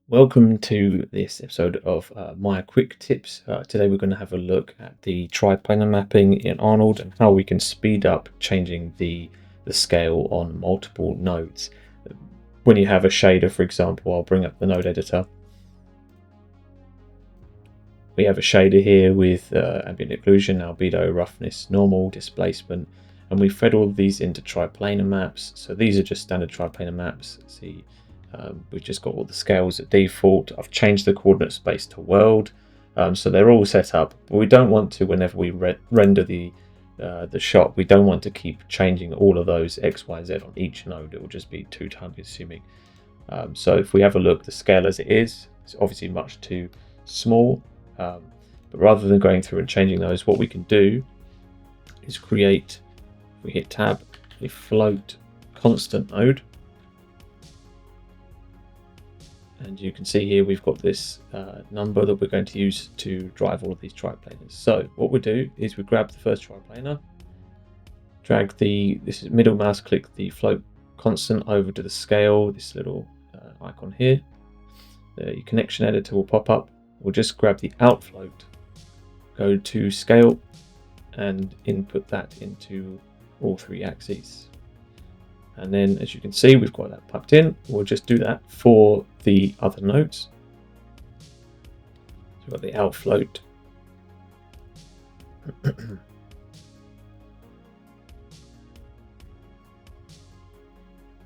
Welcome to this episode of my quick tips. Today we're going to have a look at the triplanar mapping in Arnold and how we can speed up changing the scale on multiple nodes. When you have a shader, for example, I'll bring up the node editor. We have a shader here with ambient occlusion, albedo, roughness, normal, displacement, and we fed all of these into triplanar maps. So these are just standard triplanar maps. See, we've just got all the scales at default. I've changed the coordinate space to world, so they're all set up. But we don't want to, whenever we render the shot, we don't want to keep changing all of those X, Y, Z on each node. It will just be too time consuming. So if we have a look, the scale as it is, it's obviously much too small. But rather than going through and changing those, what we can do is create, we hit tab, a float constant node. And you can see here we've got this number that we're going to use to drive all of these triplanars. So what we do is we grab the first triplanar, drag this is middle mouse click the float constant over to the scale, this little icon here. The connection editor will pop up. We'll just grab the outfloat, go to scale, and input that into all three axes. And then, as you can see, we've got that plugged in. We'll just do that for the other nodes. So we've got the outfloat.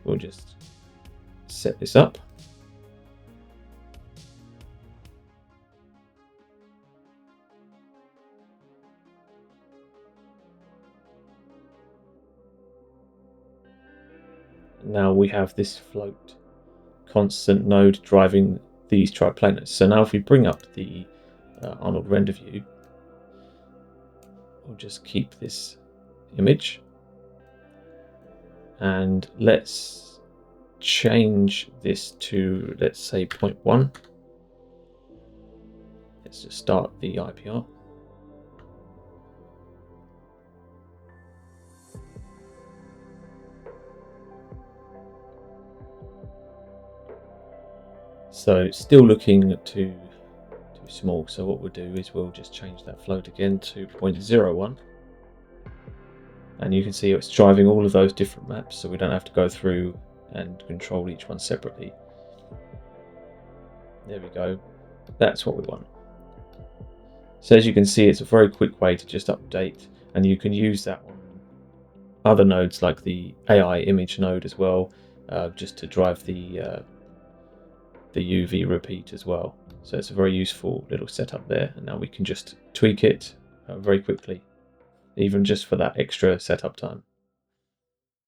We'll just set this up. Now we have this float constant node driving these triplanars. So now if we bring up the Arnold render view, we'll just keep this image and let's change this to, let's say, 0.1. Let's just start the IPR. So it's still looking too small. So what we'll do is we'll just change that float again to 0.01. And you can see it's driving all of those different maps, so we don't have to go through and control each one separately. There we go. That's what we want. So as you can see, it's a very quick way to just update, and you can use that on other nodes like the AI image node as well, just to drive the UV repeat as well. So it's a very useful little setup there, and now we can just tweak it very quickly, even just for that extra setup time.